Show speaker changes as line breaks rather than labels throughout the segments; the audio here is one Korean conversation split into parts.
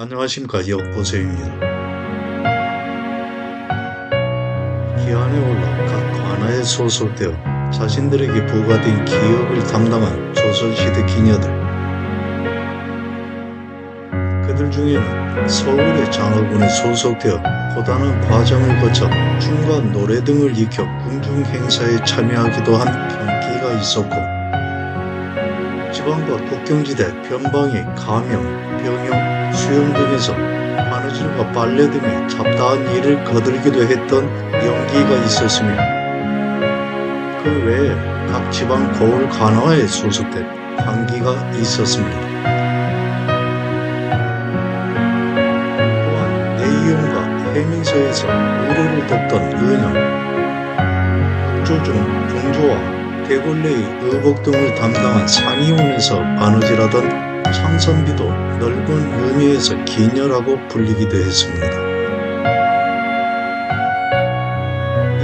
안녕하십니까. 역보세입니다. 기한에 올라 각 관아에 소속되어 자신들에게 부과된 기업을 담당한 조선시대 기녀들. 그들 중에는 서울의 장학원에 소속되어 고단한 과정을 거쳐 춤과 노래 등을 익혀 궁중 행사에 참여하기도 한 병기가 있었고, 지방과 국경지대 변방의 가명, 병영, 수영 등에서 바느질과 빨래 등의 잡다한 일을 거들기도 했던 영기가 있었으며, 그 외에 각 지방 고을 관아에 소속된 관기가 있었습니다. 또한 내이용과 해민서에서 우려를 돕던 은영, 국조중 공조와 대궐내의 의복 등을 담당한 상의원에서 바느질하던 창선비도 넓은 의미에서 기녀라고 불리기도 했습니다.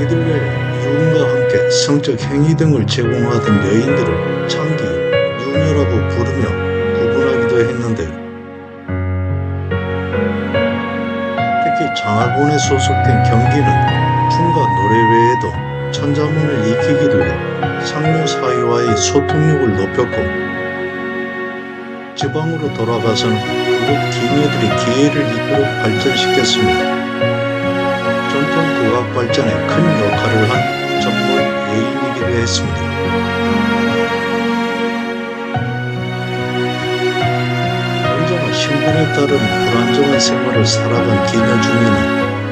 이들 외에 유흥과 함께 성적 행위 등을 제공하던 여인들을 창기, 유녀라고 부르며 구분하기도 했는데요. 특히 장학원에 소속된 경기는 춤과 노래 외에도 천자문을 익히기도 해 상류 사회와의 소통력을 높였고, 지방으로 돌아가서는 그곳 기녀들의 기회를 이끌어 발전시켰으며 전통 국악 발전에 큰 역할을 한 전문 예인이기도 했습니다. 언제나 신분에 따른 불안정한 생활을 살아간 기녀 중에는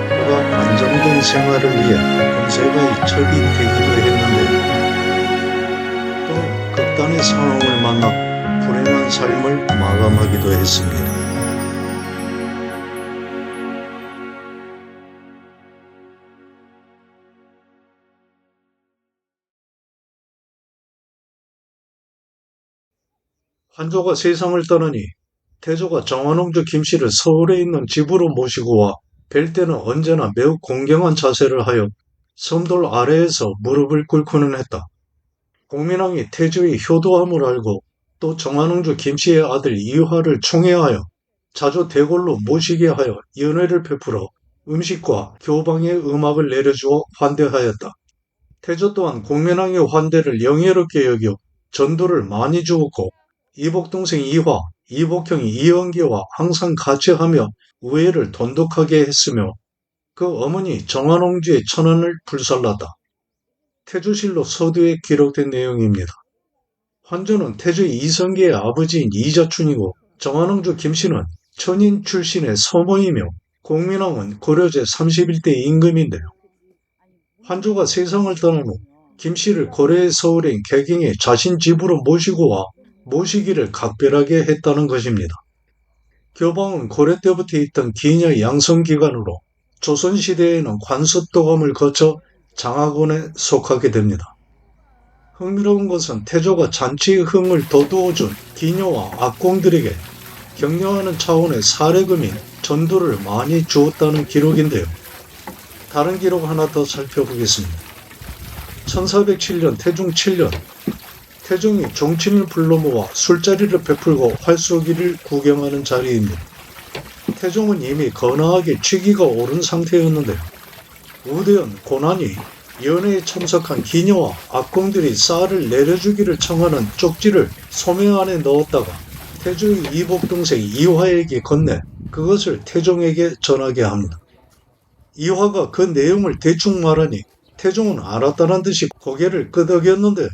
그가 안정된 생활을 위해 권세가에 첩입되기도 했는데, 또 극단의 상황을 만나 불행한 삶을 마감하기도 했습니다. 환조가 세상을 떠나니 태조가 정화농주 김씨를 서울에 있는 집으로 모시고 와 뵐 때는 언제나 매우 공경한 자세를 하여 섬돌 아래에서 무릎을 꿇고는 했다. 공민왕이 태조의 효도함을 알고 또 정화농주 김씨의 아들 이화를 총애하여 자주 대궐로 모시게 하여 연회를 베풀어 음식과 교방의 음악을 내려주어 환대하였다. 태조 또한 공민왕의 환대를 영예롭게 여겨 전도를 많이 주었고, 이복동생 이화, 이복형이 이영기와 항상 같이 하며 우애를 돈독하게 했으며, 그 어머니 정화농주의 천언을 불살랐다. 태조실록 서두에 기록된 내용입니다. 환조는 태조의 이성계의 아버지인 이자춘이고, 정화농주 김씨는 천인 출신의 서모이며, 공민왕은 고려제 31대 임금인데요. 환조가 세상을 떠난 후 김씨를 고려의 서울인 개경에 자신 집으로 모시고 와 모시기를 각별하게 했다는 것입니다. 교방은 고려 때부터 있던 기녀 양성기관으로 조선시대에는 관습도감을 거쳐 장학원에 속하게 됩니다. 흥미로운 것은 태조가 잔치의 흥을 돋우어준 기녀와 악공들에게 격려하는 차원의 사례금인 전도를 많이 주었다는 기록인데요. 다른 기록 하나 더 살펴보겠습니다. 1407년 태종 7년, 태종이 종친을 불러 모아 술자리를 베풀고 활쏘기를 구경하는 자리입니다. 태종은 이미 거나하게 취기가 오른 상태였는데요. 우대현, 고난이 연회에 참석한 기녀와 악공들이 쌀을 내려주기를 청하는 쪽지를 소매 안에 넣었다가 태종의 이복동생 이화에게 건네 그것을 태종에게 전하게 합니다. 이화가 그 내용을 대충 말하니 태종은 알았다는 듯이 고개를 끄덕였는데,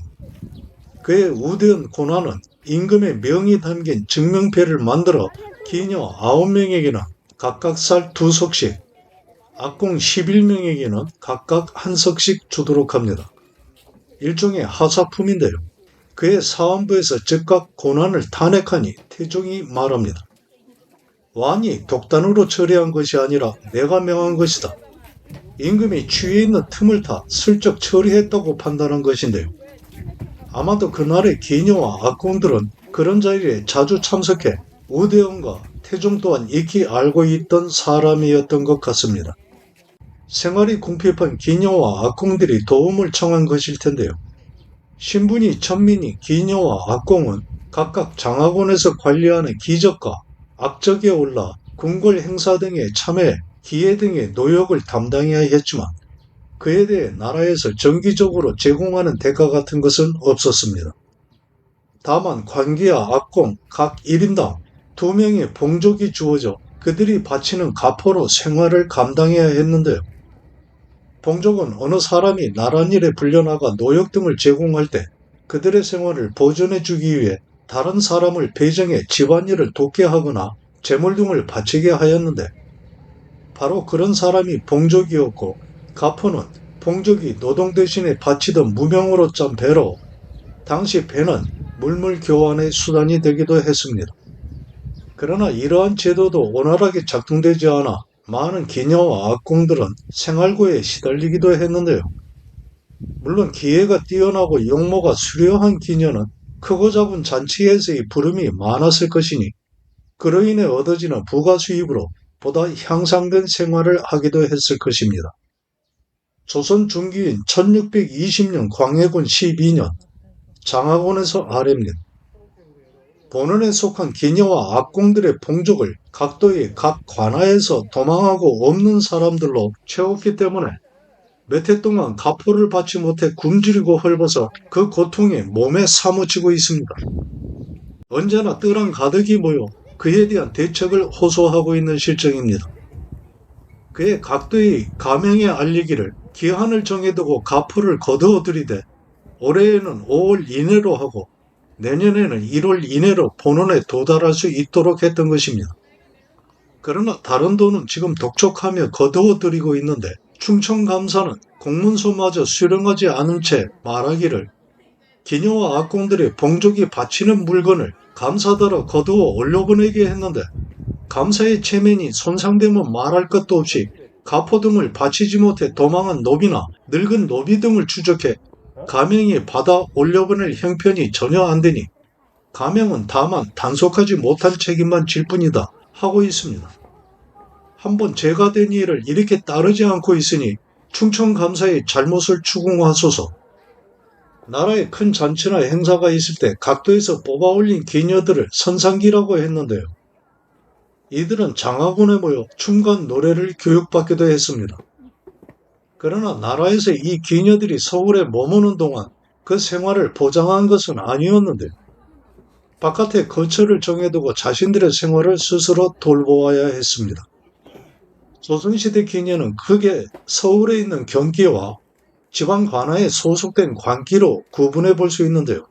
그의 우대한 고난은 임금의 명이 담긴 증명패를 만들어 기녀 9명에게는 각각 쌀 2석씩, 악공 11명에게는 각각 1석씩 주도록 합니다. 일종의 하사품인데요. 그의 사원부에서 즉각 고난을 탄핵하니 태종이 말합니다. 왕이 독단으로 처리한 것이 아니라 내가 명한 것이다. 임금이 취해 있는 틈을 타 슬쩍 처리했다고 판단한 것인데요. 아마도 그날의 기녀와 악공들은 그런 자리에 자주 참석해 우대원과 태종 또한 익히 알고 있던 사람이었던 것 같습니다. 생활이 궁핍한 기녀와 악공들이 도움을 청한 것일 텐데요. 신분이 천민이 기녀와 악공은 각각 장학원에서 관리하는 기적과 악적에 올라 궁궐 행사 등에 참여, 기회 등의 노역을 담당해야 했지만 그에 대해 나라에서 정기적으로 제공하는 대가 같은 것은 없었습니다. 다만 관기와 악공 각 1인당 2명의 봉족이 주어져 그들이 바치는 가포로 생활을 감당해야 했는데요. 봉족은 어느 사람이 나랏일에 불려나가 노역 등을 제공할 때 그들의 생활을 보존해 주기 위해 다른 사람을 배정해 집안일을 돕게 하거나 재물 등을 바치게 하였는데 바로 그런 사람이 봉족이었고 가포는 봉족이 노동 대신에 바치던 무명으로 짠 배로 당시 배는 물물 교환의 수단이 되기도 했습니다. 그러나 이러한 제도도 원활하게 작동되지 않아 많은 기녀와 악공들은 생활고에 시달리기도 했는데요. 물론 기회가 뛰어나고 용모가 수려한 기녀는 크고 작은 잔치에서의 부름이 많았을 것이니 그로 인해 얻어지는 부가 수입으로 보다 향상된 생활을 하기도 했을 것입니다. 조선 중기인 1620년 광해군 12년 장하곤에서 아래입니다. 본원에 속한 기녀와 악공들의 봉족을 각도의 각 관하에서 도망하고 없는 사람들로 채웠기 때문에 몇 해 동안 가포를 받지 못해 굶주리고 헐벗어 그 고통에 몸에 사무치고 있습니다. 언제나 뜰한 가득이 모여 그에 대한 대책을 호소하고 있는 실정입니다. 그의 각도의 가명에 알리기를 기한을 정해두고 가포를 거두어 들이되 올해에는 5월 이내로 하고 내년에는 1월 이내로 본원에 도달할 수 있도록 했던 것입니다. 그러나 다른 돈은 지금 독촉하며 거두어 들이고 있는데 충청감사는 공문서마저 수령하지 않은 채 말하기를 기녀와 악공들의 봉족이 바치는 물건을 감사더러 거두어 올려보내게 했는데 감사의 체면이 손상되면 말할 것도 없이 가포 등을 바치지 못해 도망한 노비나 늙은 노비 등을 추적해 가명이 받아 올려보낼 형편이 전혀 안 되니 가명은 다만 단속하지 못한 책임만 질 뿐이다 하고 있습니다. 한번 죄가 된 일을 이렇게 따르지 않고 있으니 충청감사의 잘못을 추궁하소서. 나라에 큰 잔치나 행사가 있을 때 각도에서 뽑아올린 기녀들을 선상기라고 했는데요. 이들은 장화군에 모여 춤과 노래를 교육받기도 했습니다. 그러나 나라에서 이 기녀들이 서울에 머무는 동안 그 생활을 보장한 것은 아니었는데 바깥에 거처를 정해두고 자신들의 생활을 스스로 돌보아야 했습니다. 조선시대 기녀는 크게 서울에 있는 경기와 지방 관하에 소속된 관기로 구분해 볼 수 있는데요.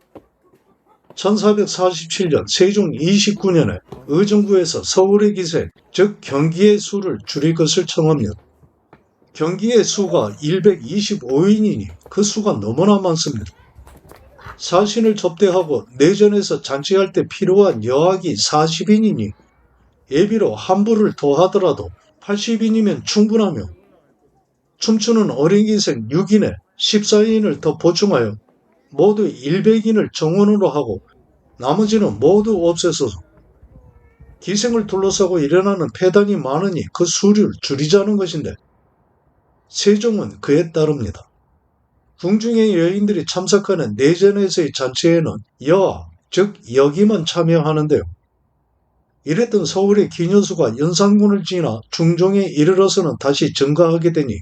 1447년 세종 29년에 의정부에서 서울의 기세, 즉 경기의 수를 줄일 것을 청합니다. 경기의 수가 125인이니 그 수가 너무나 많습니다. 사신을 접대하고 내전에서 잔치할 때 필요한 여학이 40인이니 예비로 한부를 더하더라도 80인이면 충분하며 춤추는 어린 기생 6인에 14인을 더 보충하여 모두 100인을 정원으로 하고 나머지는 모두 없애서 기생을 둘러싸고 일어나는 폐단이 많으니 그 수를 줄이자는 것인데 세종은 그에 따릅니다. 궁중의 여인들이 참석하는 내전에서의 잔치에는 여아, 즉 여기만 참여하는데요. 이랬던 서울의 기녀수가 연산군을 지나 중종에 이르러서는 다시 증가하게 되니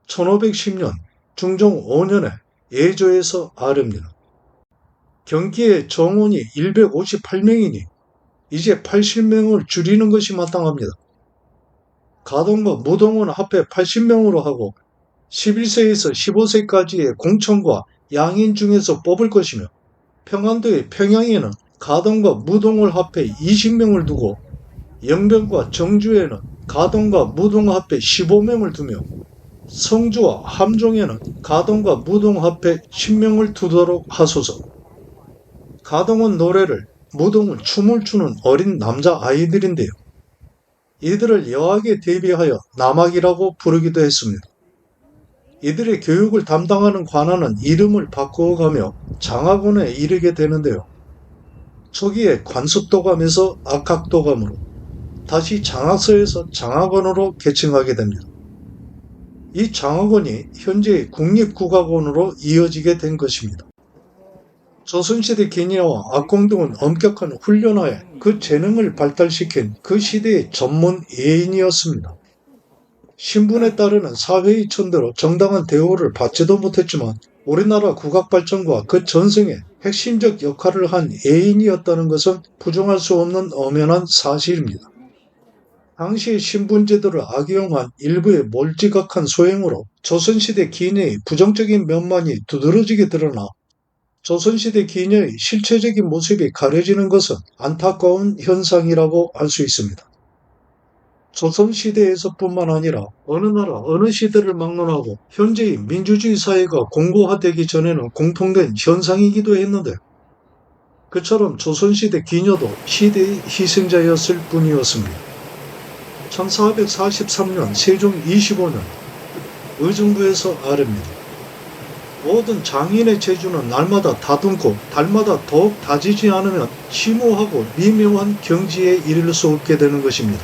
1510년 중종 5년에 예조에서 아릅니다. 경기의 정원이 158명이니 이제 80명을 줄이는 것이 마땅합니다. 가동과 무동은 합해 80명으로 하고 11세에서 15세까지의 공천과 양인 중에서 뽑을 것이며 평안도의 평양에는 가동과 무동을 합해 20명을 두고 영병과 정주에는 가동과 무동 합해 15명을 두며 성주와 함종에는 가동과 무동 합해 10명을 두도록 하소서. 가동은 노래를, 무동은 춤을 추는 어린 남자아이들인데요. 이들을 여학에 대비하여 남학이라고 부르기도 했습니다. 이들의 교육을 담당하는 관아는 이름을 바꾸어가며 장하군에 이르게 되는데요. 초기에 관습도감에서 악학도감으로 다시 장학서에서 장학원으로 계층하게 됩니다. 이 장학원이 현재의 국립국악원으로 이어지게 된 것입니다. 조선시대 기녀와 악공 등은 엄격한 훈련하에 그 재능을 발달시킨 그 시대의 전문 예인이었습니다. 신분에 따르는 사회의 천대로 정당한 대우를 받지도 못했지만 우리나라 국악 발전과 그 전승에 핵심적 역할을 한 예인이었다는 것은 부정할 수 없는 엄연한 사실입니다. 당시 신분제도를 악용한 일부의 몰지각한 소행으로 조선시대 기녀의 부정적인 면만이 두드러지게 드러나 조선시대 기녀의 실체적인 모습이 가려지는 것은 안타까운 현상이라고 할 수 있습니다. 조선시대에서뿐만 아니라 어느 나라 어느 시대를 막론하고 현재의 민주주의 사회가 공고화되기 전에는 공통된 현상이기도 했는데 그처럼 조선시대 기녀도 시대의 희생자였을 뿐이었습니다. 1443년 세종 25년 의정부에서 아래입니다. 모든 장인의 재주는 날마다 다듬고 달마다 더욱 다지지 않으면 심오하고 미묘한 경지에 이를 수 없게 되는 것입니다.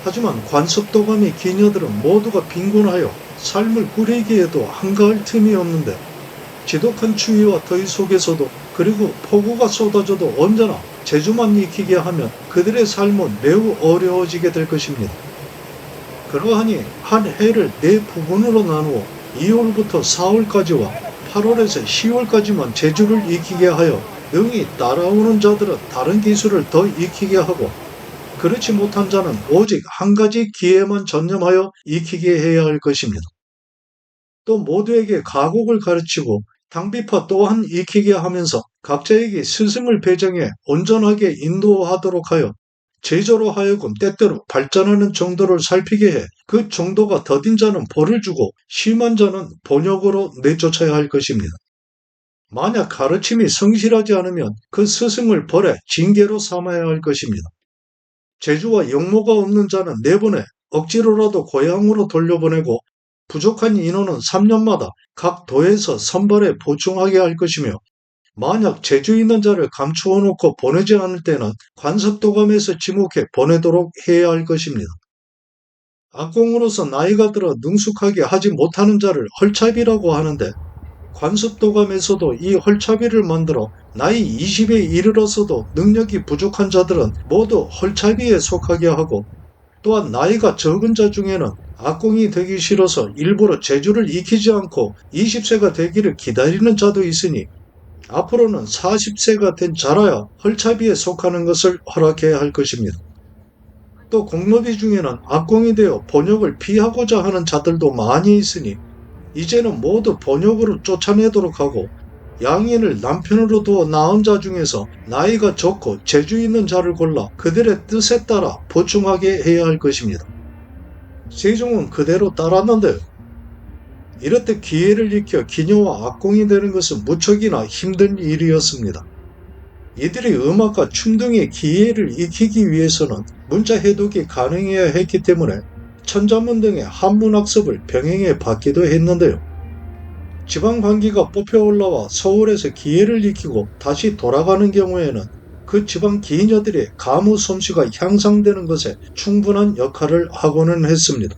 하지만 관섭도감의 기녀들은 모두가 빈곤하여 삶을 꾸리기에도 한가할 틈이 없는데 지독한 추위와 더위 속에서도 그리고 폭우가 쏟아져도 언제나 재주만 익히게 하면 그들의 삶은 매우 어려워지게 될 것입니다. 그러하니 한 해를 네 부분으로 나누어 2월부터 4월까지와 8월에서 10월까지만 재주를 익히게 하여 능히 따라오는 자들은 다른 기술을 더 익히게 하고 그렇지 못한 자는 오직 한 가지 기회만 전념하여 익히게 해야 할 것입니다. 또 모두에게 가곡을 가르치고 당비파 또한 익히게 하면서 각자에게 스승을 배정해 온전하게 인도하도록 하여 제자로 하여금 때때로 발전하는 정도를 살피게 해 그 정도가 더딘 자는 벌을 주고 심한 자는 본역으로 내쫓아야 할 것입니다. 만약 가르침이 성실하지 않으면 그 스승을 벌에 징계로 삼아야 할 것입니다. 재주와 영모가 없는 자는 내보내 억지로라도 고향으로 돌려보내고 부족한 인원은 3년마다 각 도에서 선발해 보충하게 할 것이며 만약 재주 있는 자를 감추어 놓고 보내지 않을 때는 관섭도감에서 지목해 보내도록 해야 할 것입니다. 악공으로서 나이가 들어 능숙하게 하지 못하는 자를 헐차비라고 하는데 관습도감에서도 이 헐차비를 만들어 나이 20에 이르러서도 능력이 부족한 자들은 모두 헐차비에 속하게 하고 또한 나이가 적은 자 중에는 악공이 되기 싫어서 일부러 재주를 익히지 않고 20세가 되기를 기다리는 자도 있으니 앞으로는 40세가 된 자라야 헐차비에 속하는 것을 허락해야 할 것입니다. 또 공노비 중에는 악공이 되어 본역을 피하고자 하는 자들도 많이 있으니 이제는 모두 본역으로 쫓아내도록 하고 양인을 남편으로 두어 낳은 자 중에서 나이가 적고 재주 있는 자를 골라 그들의 뜻에 따라 보충하게 해야 할 것입니다. 세종은 그대로 따랐는데요. 이렇듯 기회를 익혀 기녀와 악공이 되는 것은 무척이나 힘든 일이었습니다. 이들이 음악과 춤 등의 기회를 익히기 위해서는 문자 해독이 가능해야 했기 때문에 천자문 등의 한문학습을 병행해 받기도 했는데요. 지방관기가 뽑혀 올라와 서울에서 기회를 익히고 다시 돌아가는 경우에는 그 지방 기녀들의 가무 솜씨가 향상되는 것에 충분한 역할을 하고는 했습니다.